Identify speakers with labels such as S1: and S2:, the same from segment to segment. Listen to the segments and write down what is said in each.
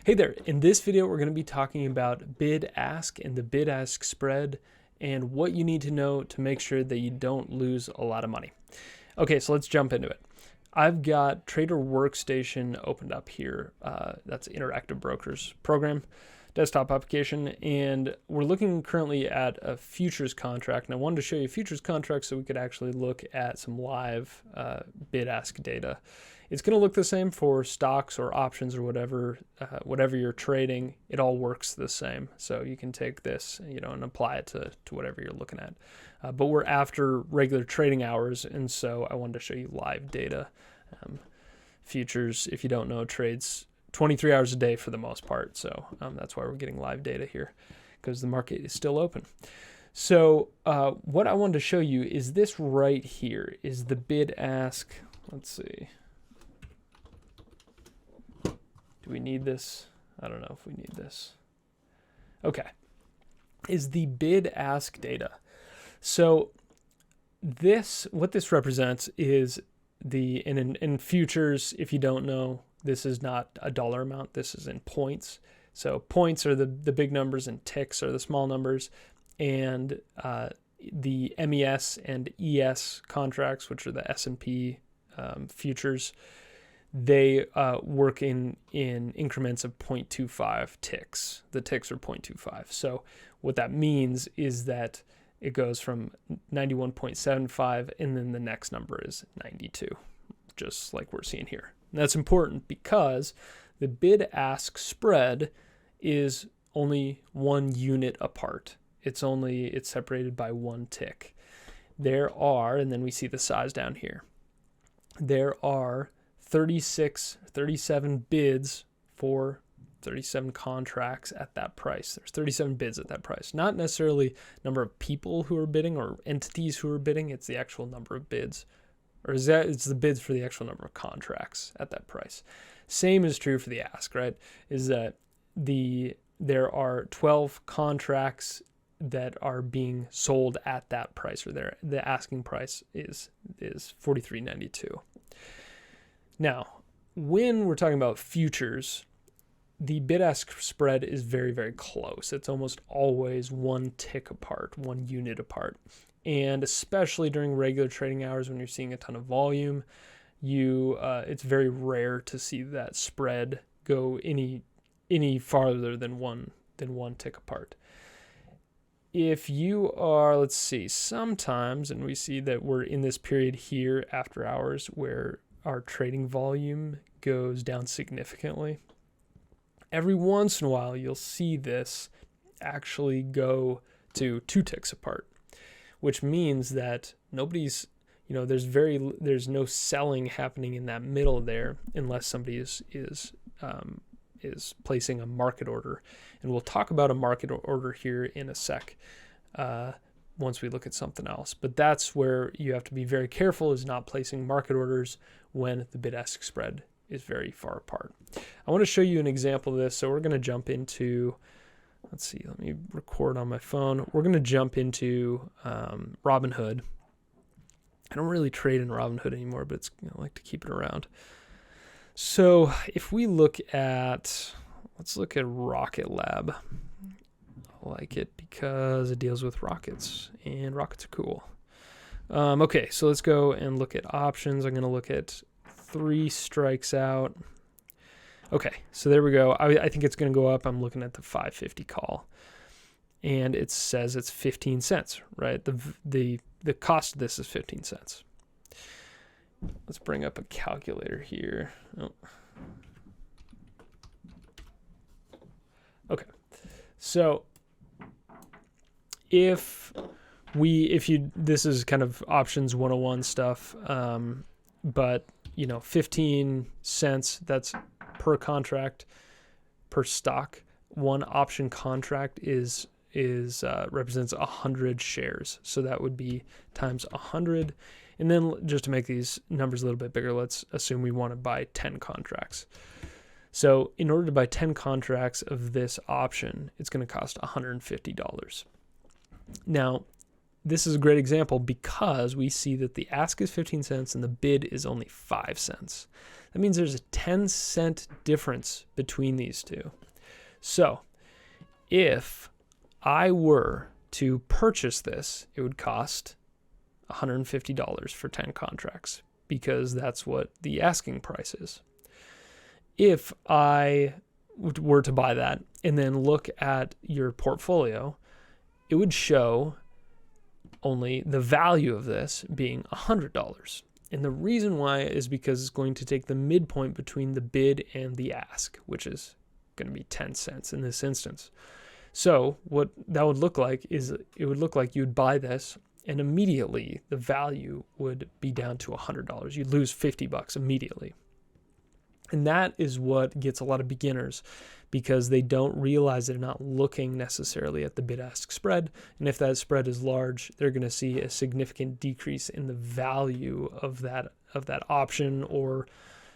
S1: Hey there, in this video we're going to be talking about bid-ask and the bid-ask spread and what you need to know to make sure that you don't lose a lot of money. Okay, so let's jump into it. I've got Trader Workstation opened up here. That's Interactive Brokers program, desktop application, and we're looking currently at a futures contract. And I wanted to show you a futures contract so we could actually look at some live bid-ask data. It's going to look the same for stocks or options or whatever you're trading. It all works the same. So you can take this, and apply it to whatever you're looking at. But we're after regular trading hours, and so I wanted to show you live data. Futures, if you don't know, trades 23 hours a day for the most part. So that's why we're getting live data here, because the market is still open. So what I wanted to show you is this right here, is the bid-ask. Let's see. Do we need this? I don't know if we need this. Okay. Is the bid-ask data. So what this represents is in futures, if you don't know, this is not a dollar amount. This is in points. So points are the big numbers and ticks are the small numbers. And the MES and ES contracts, which are the S&P futures, they work in increments of 0.25 ticks. The ticks are 0.25. So what that means is that it goes from 91.75 and then the next number is 92, just like we're seeing here. And that's important because the bid-ask spread is only 1 unit apart. It's separated by 1 tick. There are, and then we see the size down here, there are 37 bids for 37 contracts at that price. There's 37 bids at that price. Not necessarily number of people who are bidding or entities who are bidding. It's the actual number of bids. It's the bids for the actual number of contracts at that price. Same is true for the ask, right? Is that there are 12 contracts that are being sold at that price, or the asking price is $43.92. Now, when we're talking about futures, the bid-ask spread is very, very close. It's almost always 1 tick apart, 1 unit apart. And especially during regular trading hours when you're seeing a ton of volume, it's very rare to see that spread go any farther than one tick apart. If you are, let's see, sometimes, and we see that we're in this period here after hours where our trading volume goes down significantly. Every once in a while, you'll see this actually go to 2 ticks apart, which means that nobody's, there's no selling happening in that middle there unless somebody is placing a market order. And we'll talk about a market order here in a sec. Once we look at something else. But that's where you have to be very careful, is not placing market orders when the bid-ask spread is very far apart. I want to show you an example of this. So we're going to jump into, let's see, let me record on my phone. We're going to jump into Robinhood. I don't really trade in Robinhood anymore, but I like to keep it around. So if we let's look at Rocket Lab. I like it because it deals with rockets, and rockets are cool. Okay, so let's go and look at options. I'm going to look at 3 strikes out. Okay, so there we go. I think it's going to go up. I'm looking at the 550 call, and it says it's 15 cents, right? The cost of this is 15 cents. Let's bring up a calculator here. Oh. Okay, so this is kind of options 101 stuff, but 15 cents, that's per contract, per stock. 1 option contract represents 100 shares. So that would be times 100. And then just to make these numbers a little bit bigger, let's assume we want to buy 10 contracts. So in order to buy 10 contracts of this option, it's going to cost $150. Now, this is a great example because we see that the ask is 15 cents and the bid is only 5 cents. That means there's a 10-cent difference between these two. So if I were to purchase this, it would cost $150 for 10 contracts because that's what the asking price is. If I were to buy that and then look at your portfolio, it would show only the value of this being $100. And the reason why is because it's going to take the midpoint between the bid and the ask, which is going to be 10 cents in this instance. So what that would look like is it would look like you'd buy this and immediately the value would be down to $100. You'd lose $50 immediately. And that is what gets a lot of beginners because they don't realize they're not looking necessarily at the bid-ask spread. And if that spread is large, they're going to see a significant decrease in the value of that option or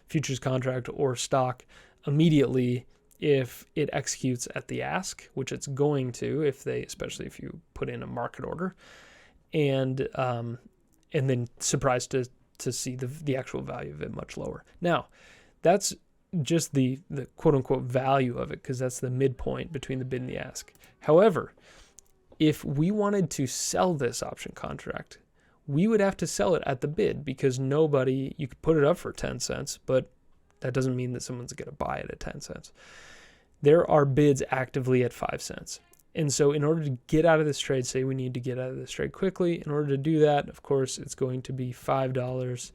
S1: futures contract or stock immediately if it executes at the ask, which it's going to especially if you put in a market order, and then surprised to see the actual value of it much lower. Now, that's just the quote unquote value of it because that's the midpoint between the bid and the ask. However, if we wanted to sell this option contract, we would have to sell it at the bid because you could put it up for 10 cents, but that doesn't mean that someone's going to buy it at 10 cents. There are bids actively at 5 cents. And so in order to get out of this trade, say we need to get out of this trade quickly, in order to do that, of course, it's going to be $5 times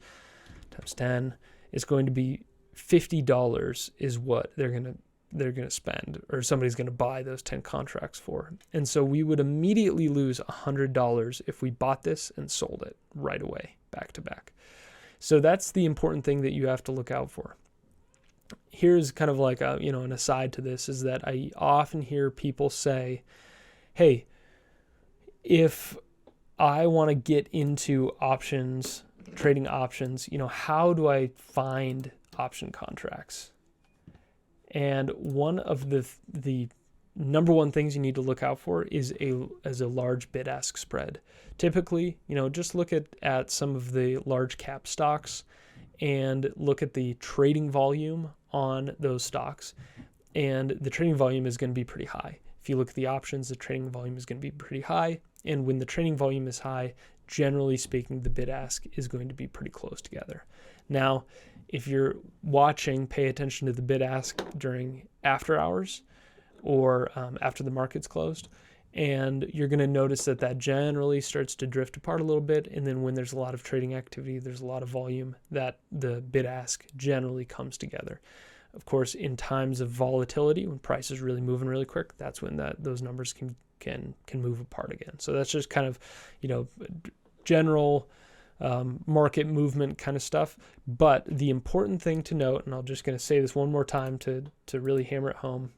S1: 10. It's going to be $50 is what they're going to spend, or somebody's going to buy those 10 contracts for. And so we would immediately lose $100 if we bought this and sold it right away, back to back. So that's the important thing that you have to look out for. Here's kind of like an aside to this is that I often hear people say, hey, if I want to get into options, trading options, how do I find option contracts? And one of the number one things you need to look out for is a large bid-ask spread. Typically, just look at some of the large cap stocks and look at the trading volume on those stocks. And the trading volume is going to be pretty high. If you look at the options, the trading volume is going to be pretty high. And when the trading volume is high, generally speaking, the bid-ask is going to be pretty close together. Now, if you're watching, pay attention to the bid-ask during after hours or after the market's closed. And you're going to notice that generally starts to drift apart a little bit. And then when there's a lot of trading activity, there's a lot of volume, that the bid-ask generally comes together. Of course, in times of volatility, when price is really moving really quick, that's when those numbers can move apart again. So that's just kind of, general market movement kind of stuff. But the important thing to note, and I'm just going to say this one more time to really hammer it home,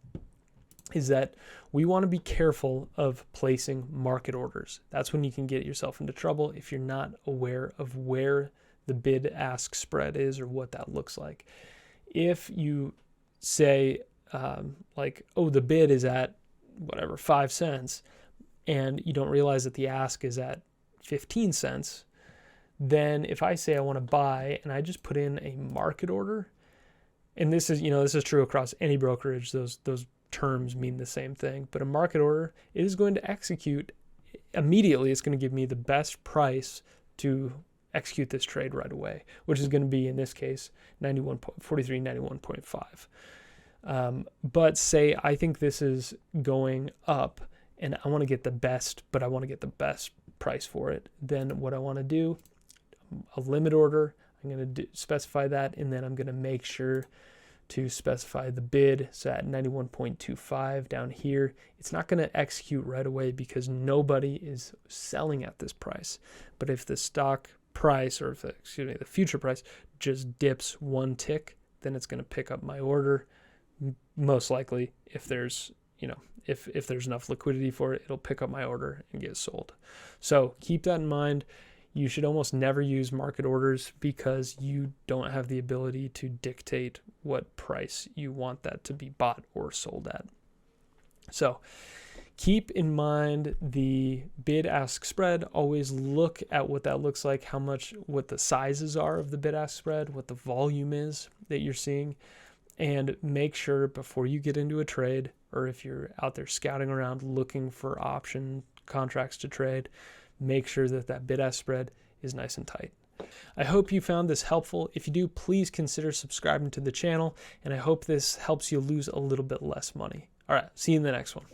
S1: is that we want to be careful of placing market orders. That's when you can get yourself into trouble if you're not aware of where the bid-ask spread is or what that looks like. If you say the bid is at 5 cents, and you don't realize that the ask is at 15 cents, then if I say I want to buy and I just put in a market order, and this is true across any brokerage, those terms mean the same thing, but a market order is going to execute immediately. It's going to give me the best price to execute this trade right away, which is going to be, in this case, 91.5. But say I think this is going up and I want to get the best, but I want to get the best price for it. Then what I want to do, a limit order, I'm going to specify that, and then I'm going to make sure to specify the bid. So at 91.25 down here, it's not going to execute right away because nobody is selling at this price. But if the stock price, or the future price just dips one tick, then it's going to pick up my order. Most likely, if there's if there's enough liquidity for it, it'll pick up my order and get sold. So keep that in mind. You should almost never use market orders because you don't have the ability to dictate what price you want that to be bought or sold at. So Keep in mind the bid-ask spread. Always look at what that looks like, what the sizes are of the bid-ask spread, what the volume is that you're seeing, and make sure before you get into a trade, or if you're out there scouting around looking for option contracts to trade, make sure that that bid-ask spread is nice and tight. I hope you found this helpful. If you do, please consider subscribing to the channel, and I hope this helps you lose a little bit less money. All right, see you in the next one.